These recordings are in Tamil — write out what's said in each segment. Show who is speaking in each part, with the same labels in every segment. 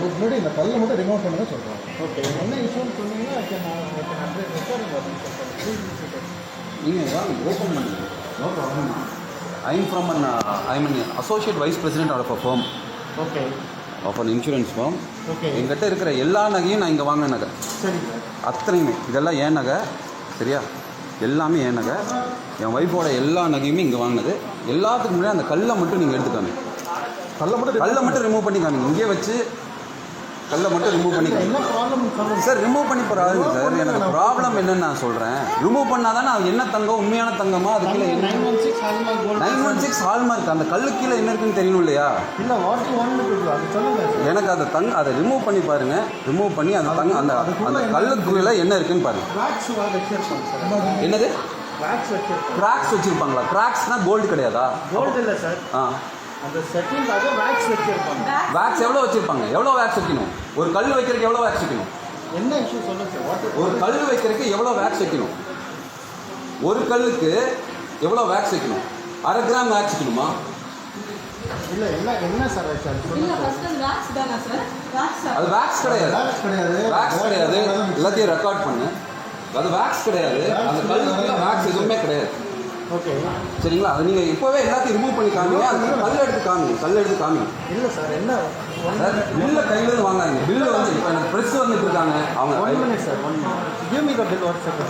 Speaker 1: அதுக்கு முன்னாடி இந்த கல்லை மட்டும் ரிமூவ் பண்ணுங்க சொல்கிறோம்.
Speaker 2: ஓகே, என்ன இஷ்யூன்னு சொன்னீங்கன்னா
Speaker 3: நீங்கள் வாங்க ஓப்பன் பண்ணுங்க. No problem. I'm an associate vice president of a firm.
Speaker 2: Okay,
Speaker 3: of an insurance form.
Speaker 2: Okay,
Speaker 3: எங்கிட்ட இருக்கிற எல்லா நகையும் நான் இங்கே வாங்கின நகை
Speaker 2: சரி சார்.
Speaker 3: அத்தனையுமே இதெல்லாம் ஏன் நகை, சரியா? எல்லாமே ஏன் நகை. என் ஒய்ஃபோட எல்லா நகையுமே இங்கே வாங்கினது. எல்லாத்துக்கும் முன்னாடி அந்த கல்லை மட்டும் நீங்கள் எடுத்துக்காமி. கல்லை மட்டும் ரிமூவ் பண்ணிக்காமீங்க. இங்கே வச்சு கல்லை மட்டும் ரிமூவ் பண்ணிக்காமீங்க.
Speaker 2: என்ன ப்ராப்ளம் சொல்லுங்கள்
Speaker 3: சார். ரிமூவ் பண்ணி போகிறாருங்க சார். எனக்கு ப்ராப்ளம் என்னன்னு நான் சொல்கிறேன். ரிமூவ் பண்ணால் தானே அது என்ன தங்கம், உண்மையான தங்கமா? அது கீழே
Speaker 2: 916 ஹால்மார்க் கோல்டு.
Speaker 3: 916 ஹால்மார்க். அந்த கல்லு கீழே என்ன இருக்குன்னு தெரியணும் இல்லையா?
Speaker 2: இல்லை, வாட் ஒன்று அது சொல்லுங்கள்.
Speaker 3: எனக்கு அந்த அதை ரிமூவ் பண்ணி பாருங்க. ரிமூவ் பண்ணி அந்த அந்த அந்த கல்லுக்குள்ள என்ன இருக்குன்னு பாருங்க.
Speaker 2: கிராக்ஸ் வச்சிருப்பாங்க சார்.
Speaker 3: என்னது?
Speaker 2: கிராக்ஸ் வச்சிருப்பாங்க.
Speaker 3: கிராக்ஸ் வச்சிருப்பாங்களா? கிராக்ஸ்னா கோல்டு கிடையாதா?
Speaker 2: கோல்டு இல்லை சார். அந்த செட்டிங்காக வேக்ஸ் வச்சிருப்பாங்க.
Speaker 3: வேக்ஸ் எவ்வளோ வச்சிருப்பாங்க? எவ்வளோ வேக்ஸ் வைக்கணும்? ஒரு கல் வைக்கிறதுக்கு எவ்வளோ வேக்ஸ் வைக்கணும்?
Speaker 2: என்ன இஷ்யூ சொல்லுங்க சார்.
Speaker 3: ஒரு கல் வைக்கிறதுக்கு எவ்வளோ வேக்ஸ் வைக்கணும்? ஒரு கல்லுக்கு எவ்வளோ வேக்ஸ் வைக்கணும்? 1/2 கிராம் வேக்ஸ் வைக்கணுமா?
Speaker 2: இல்லை, என்ன சார்
Speaker 3: அது வேக்ஸ் கிடையாது. வேக்ஸ் கிடையாது. எல்லாத்தையும் ரெக்கார்ட் பண்ணு. அது வேக்ஸ் கிடையாது. அந்த கல்லுக்குள்ள வேக்ஸ் எதுவுமே கிடையாது.
Speaker 2: ஓகே,
Speaker 3: சரிங்களா? அது நீங்கள் இப்போவே எல்லாத்தையும் ரிமூவ் பண்ணி காமிங்க. அது கல் எடுத்து காமிங்க.
Speaker 2: இல்லை சார், என்ன
Speaker 3: சார் பில்லை கையிலேருந்து வாங்காதீங்க. பில்லு வந்து இப்போ எனக்கு ப்ரெஸ் வந்துட்டு இருக்காங்க அவங்க.
Speaker 2: 1 minute sir, 1 minute. Give me the bill, 1 second.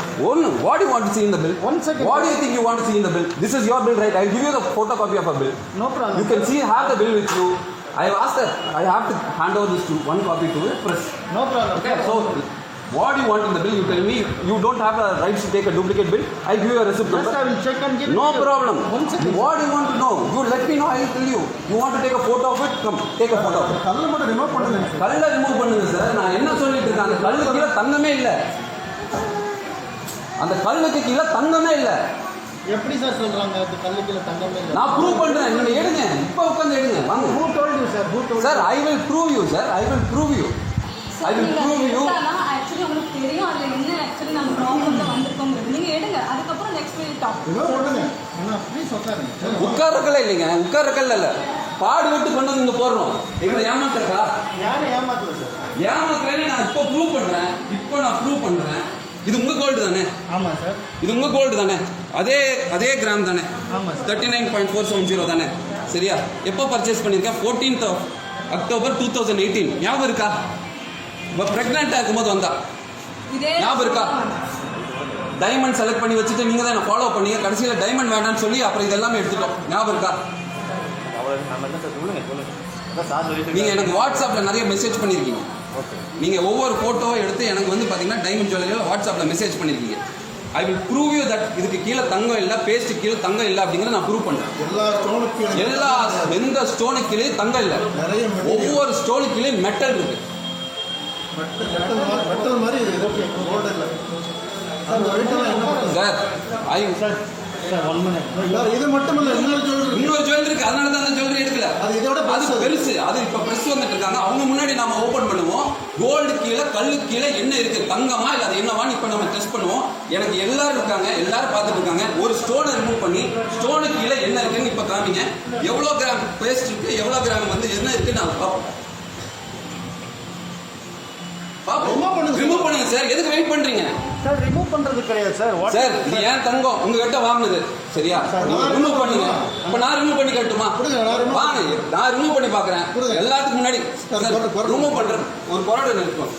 Speaker 3: What do you want to see in the bill?
Speaker 2: 1 second.
Speaker 3: What do you think you want to see in the bill? This is your bill, right? I'll give you the photocopy of a bill.
Speaker 2: No problem.
Speaker 3: You can see, have the bill with you. I have asked that I have to hand over this to one copy to the press.
Speaker 2: No problem.
Speaker 3: Okay, so what do you want in the bill? You tell me. You don't have the rights to take a duplicate bill. I'll give you a receipt
Speaker 2: Just
Speaker 3: number.
Speaker 2: I will check and give
Speaker 3: No
Speaker 2: it to you.
Speaker 3: problem.
Speaker 2: 1 second.
Speaker 3: What do you want to know? You let me know. I will tell you. You want to take a photo of it? Come, take a photo of it.
Speaker 1: கல்லை மட்டும் ரிமூவ் பண்ணுங்க.
Speaker 3: கல்லை ரிமூவ் பண்ணுங்க சார். நான் என்ன சொல்லிட்டு இருக்கேன்? அந்த கல்லுக்கு கீழே தங்கமே இல்லை. அந்த கல்லுக்கு கீழே தங்கமே இல்லை.
Speaker 2: எப்படி சார் சொல்றாங்க? அது கல்லுக்குள்ள தங்கமே இல்லை.
Speaker 3: நான் ப்ரூவ் பண்றேன். நீங்க எடுங்க. இப்போ உட்கார்ந்து எடுங்க. வாங்க.
Speaker 2: Who told you sir? Who told
Speaker 3: sir
Speaker 2: you?
Speaker 3: I will prove you sir. I will prove you. I will prove you.
Speaker 4: Actually உங்களுக்கு தெரியும் அதுல என்ன ஆக்சுவலி நம்ம ப்ராப்ளம்ல வந்திருக்கோம்ங்கிறது. நீங்க எடுங்க. அதுக்கப்புறம் நெக்ஸ்ட் வீக் டாக்.
Speaker 1: ரிமூவ் பண்ணுங்க. அண்ணா ப்ளீஸ் உட்காருங்க.
Speaker 3: உட்கார்றக்கல இல்லைங்க. உட்கார்றக்கல இல்ல. பாடு விட்டு கொண்டு வந்து இங்க போடுறோம். எங்களை ஏமாத்துறக்கா?
Speaker 2: யாரை ஏமாத்தல சார்?
Speaker 3: ஏமாத்துறேன்னு நான் இப்போ ப்ரூவ் பண்றேன். இப்போ நான் ப்ரூவ் பண்றேன். இது உங்க கோல்டு தானே?
Speaker 2: ஆமாம் சார்.
Speaker 3: இது உங்க கோல்டு தானே? அதே கிராம் தானே?
Speaker 2: ஆமாம் சார்.
Speaker 3: 39.470 தானே? சரியா? எப்போ பர்ச்சேஸ் பண்ணியிருக்கேன்? 14th of October 2018. ஞாபகம் இருக்கா? இப்போ ப்ரெக்னெண்ட்டாக இருக்கும்போது வந்தா ஞாபகம் இருக்கா? டைமண்ட் செலக்ட் பண்ணி வச்சுட்டு நீங்கள் தான் என்ன ஃபாலோ பண்ணீங்க. கடைசியில் டைமண்ட் வேண்டாம்னு சொல்லி அப்புறம் இதெல்லாமே எடுத்துட்டோம். ஞாபகம் இருக்கா? நீங்கள் எனக்கு வாட்ஸ்அப்பில் நிறைய மெசேஜ் பண்ணியிருக்கீங்க. நீங்கள் ஒவ்வொரு ஃபோட்டோவை எடுத்து எனக்கு வந்து பார்த்தீங்கன்னா டைமண்ட் ஜுவல்லரியில் வாட்ஸ்அப்பில் மெசேஜ் பண்ணியிருக்கீங்க. I will prove you that இதுக்கு கீழே தங்கம் இல்லை, பேஸ்ட்டு கீழே தங்கம் இல்லை அப்படிங்கிறத நான் ப்ரூவ் பண்ணுறேன். எந்த ஸ்டோனுக்கு கீழே தங்கம் இல்லை. ஒவ்வொரு ஸ்டோனுக்கு கீழே மெட்டல் இருக்கு.
Speaker 1: மெட்டல் மாதிரி ஓகே கோல்டு இல்லை
Speaker 3: சார்.
Speaker 2: Sir 1 minute.
Speaker 1: இது மட்டும் இல்லை,
Speaker 3: இன்னொரு ஜுவல்லரி இருக்கு. அதனால தான் அந்த ஜுவல்லரி எடுக்கல.
Speaker 1: அது இதோட
Speaker 3: அது பெருசு. அது இப்போ ப்ரெஸ் வந்துட்டு இருக்காங்க. அவங்க முன்னாடி நாம ஓப்பன் பண்ணுவோம். கோல்டு கீழே கல்லு கீழே என்ன இருக்கு, தங்கமா இல்லை அது என்னவான்னு இப்போ நம்ம டெஸ்ட் பண்ணுவோம். எனக்கு எல்லாரும் இருக்காங்க, எல்லாரும் பார்த்துட்டு இருக்காங்க. ஒரு ஸ்டோனை ரிமூவ் பண்ணி ஸ்டோனுக்கு கீழே என்ன இருக்குன்னு இப்போ காமிங்க. எவ்வளோ கிராம் பேஸ்ட் இருக்கு, எவ்வளோ கிராம் வந்து என்ன இருக்குன்னு நான் பார்ப்போம். ரிமூவ் பண்ணுங்க சார். எதுக்கு வெயிட் பண்றீங்க
Speaker 2: சார்? ரிமூவ் பண்றது கிடையாது சார்.
Speaker 3: சார் இது ஏன் தங்கம் உங்ககிட்ட வாங்கினது, சரியா? ரிமூவ் பண்ணுங்க. இப்ப நான் ரிமூவ் பண்ணி காட்டுமா? வாங்க, நான் ரிமூவ் பண்ணி பாக்குறேன். எல்லாத்துக்கும் முன்னாடி ரிமூவ் பண்றேன். ஒரு கொரடு இருக்கும்.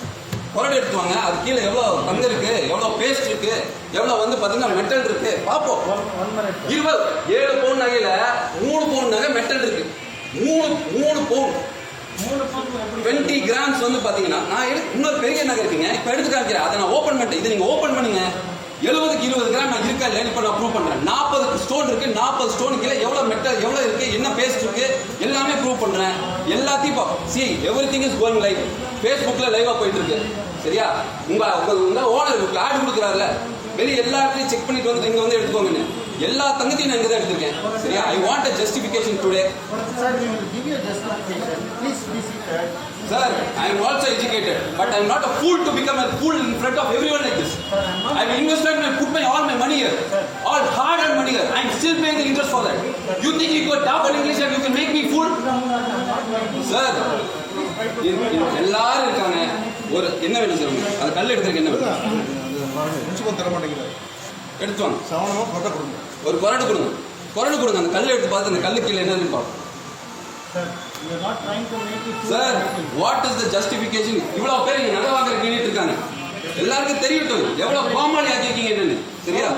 Speaker 3: கொரடு எடுத்துவாங்க. அது கீழே எவ்வளவு தங்கம் இருக்கு, எவ்வளவு பேஸ்ட் இருக்கு, எவ்வளவு வந்து பாத்தீங்கன்னா மெட்டல் இருக்கு பார்ப்போம். 7 பவுன் நகையில 3 பவுன் நகை மெட்டல் இருக்கு. 3 பவுன் 20 கிராம்ஸ் வந்து பாத்தீங்கன்னா நான் இன்னொரு பெரிய நகை இருக்குங்க. இப்ப எடுத்து காமிக்கிறேன். அதை நான் ஓபன் பண்ணிட்டேன். இதை நீங்க ஓபன் பண்ணுங்க. 70க்கு 20 கிராம் நான் இருக்கா இல்லையா இப்ப நான் ப்ரூவ் பண்றேன். 40 ஸ்டோன் இருக்கு. 40 ஸ்டோன் கீழே எவ்வளவு மெட்டல் எவ்வளவு இருக்கு, என்ன பேஸ்ட் இருக்கு, எல்லாமே ப்ரூவ் பண்றேன். எல்லாத்தையும் see everything is going live. Facebookல லைவா போயிட்டு இருக்கு. சரியா? உங்க ஓனர் ஆட் கொடுக்குறாருல, வெளியே எல்லா இடத்துலையும் செக் பண்ணிட்டு வந்து இங்க வந்து எடுத்துக்கோங்க. எல்லா தங்கத்தையும் நான் இங்க தான் எடுத்திருக்கேன். சரியா? I want a justification today.
Speaker 2: Sir, we will give you a justification. Please be seated.
Speaker 3: Sir, I am also educated, but I am not a fool to become a fool in front of everyone like this. I have invested and put all my money here, all hard-earned money here. I am still paying the interest for that. You think you could talk in English and you can make me fool? Sir, எல்லாரும் இருக்காங்க. ஒரு என்ன வேணும் சொல்லுங்க, அந்த கல் எடுத்துருக்கு என்ன வேணும்
Speaker 1: பிரின்சிபல் தர மாட்டேங்கிறாரு.
Speaker 3: எடுத்து வாங்க.
Speaker 1: சவனமாக கொட்டை கொடுங்க.
Speaker 3: ஒரு கொரடு கொடுங்க, கொரடு கொடுங்க. அந்த கல் எடுத்து பார்த்து அந்த கல்லு கீழே என்னன்னு பார்ப்போம். Sir what is the justification? இவ்வளவு பேர் இங்க நகை வாங்குற கேட்டு இருக்காங்க. எல்லாருக்கும் தெரியட்டும் எவ்வளவு கோமாளி ஆக்கிருக்கீங்க என்னன்னு. சரியா?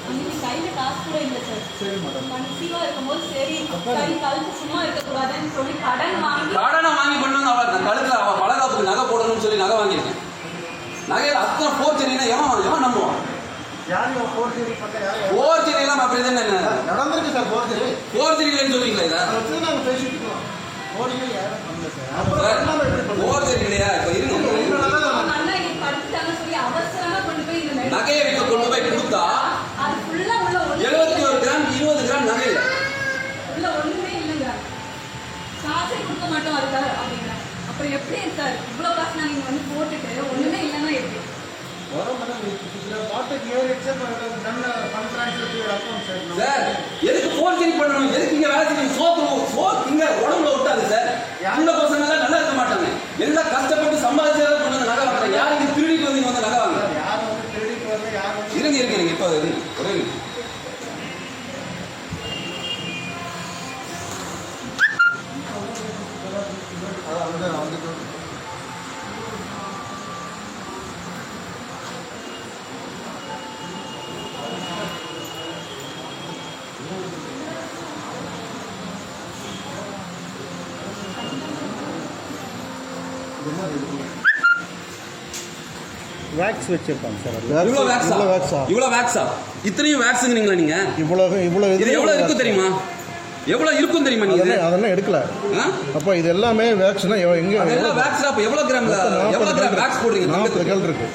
Speaker 4: அன்னைக்கு கையில காசு கூட இல்லை சார்.
Speaker 1: சரி மேடம்.
Speaker 4: கன்சீவா இருக்கும்போது சரி கை கழுத்து சும்மா இருக்கக்கூடாதுன்னு சொல்லி கடன் வாங்கி
Speaker 3: கடனை வாங்கி பண்ணுவாங்க. அவள் கழுத்துல அவள் பலகாப்புக்கு நகை போடணும்னு சொல்லி நகை வாங்கியிருக்கேன். நகையில அத்தனை போர்ச்சரினா எவன் நம்புவான்? போர்ச்சரி எல்லாம் அப்படி தானே என்ன
Speaker 1: நடந்திருக்கு சார் போர்ஜரி.
Speaker 3: போர்ச்சரி இல்லைன்னு சொல்றீங்களா இதை?
Speaker 1: அதை வச்சு நாங்கள் பேசிட்டு இருக்கோம். போர்ஜரி யாரும் பண்ணல சார். அப்புறம்
Speaker 3: சார்
Speaker 1: பண்ணாம எப்படி பண்ணுவோம்?
Speaker 3: போர்ச்சரி இல்லையா? இப்ப இருங்க.
Speaker 4: அவங்க அண்ணா இன்னைக்கு படுத்துட்டாங்கன்னு சொல்லி அவசரமா கொண்டு போய் இந்த
Speaker 3: நகையை விற்க கொண்டு போய் கொடுத்தா
Speaker 4: அது ஃபுல்லா உள்ள
Speaker 3: 71 கிராம் 20 கிராம் நகை இல்லை.
Speaker 4: உள்ள ஒண்ணுமே இல்லைங்க. காசே கொடுக்க மாட்டோம் அதுக்காக அப்படிங்கிற. அப்புறம் எப்படி சார் இவ்வளவு காசு நாங்க இங்க வந்து போட்டுட்டு ஒண்ணுமே இல்லைன்னா எப்படி?
Speaker 3: சார் எதுக்கு போர்ச்சரி பண்ணணும்? எதுக்கு இங்க வேலை செய்யணும்? சோத்து இங்க உடம்புல விட்டாது சார். அந்த பசங்க எல்லாம் நல்லா இருக்க மாட்டாங்க. எல்லாம் கஷ்டப்பட்டு சம்பாதிச்சதை கொண்டு வந்து நகை வாங்குறாங்க. யார் இங்க திருடிட்டு வந்து நகை வாங்க? இருங்க இப்ப ஒரே நிமிஷம்.
Speaker 2: வேக்ஸ் வச்சிருப்பாங்க சார்.
Speaker 3: இவ்வளவு வேக்ஸா? இவ்வளவு வேக்ஸா? இத்தனையும் வேக்ஸுங்கிறீங்களா நீங்க?
Speaker 2: இவ்வளவு
Speaker 3: இது எவ்வளவு இருக்கும் தெரியுமா? எவ்வளவு இருக்கும் தெரியுமா நீங்க?
Speaker 2: அதெல்லாம் எடுக்கல. அப்ப இது எல்லாமே வேக்ஸ்னா எங்க?
Speaker 3: அதெல்லாம் வேக்ஸ்ல அப்ப எவ்வளவு கிராம் வேக்ஸ் போடுறீங்க?
Speaker 2: 40 கல் இருக்கு.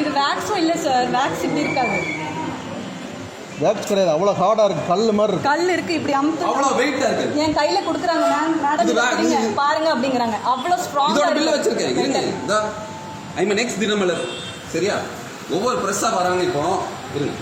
Speaker 4: இது வேக்ஸும் இல்ல சார். வேக்ஸ் இப்படி இருக்காது.
Speaker 2: வேக்ஸ் கிடையாது. அவ்வளவு ஹார்டா இருக்கு. கல் மாதிரி இருக்கு.
Speaker 4: கல் இருக்கு இப்படி அமுத்து.
Speaker 3: அவ்வளவு வெயிட்டா இருக்கு.
Speaker 4: என் கையில குடுக்குறாங்க. மேடம் பாருங்க அப்படிங்கறாங்க. அவ்வளவு ஸ்ட்ராங்கா
Speaker 3: இதோட பில்ல வச்சிருக்கேன். இருங்க. இதோ ஐம் நெக்ஸ்ட் தினமலர். சரியா? ஒவ்வொரு பிரஸ்ஸா வராங்க இப்போ. இருங்க.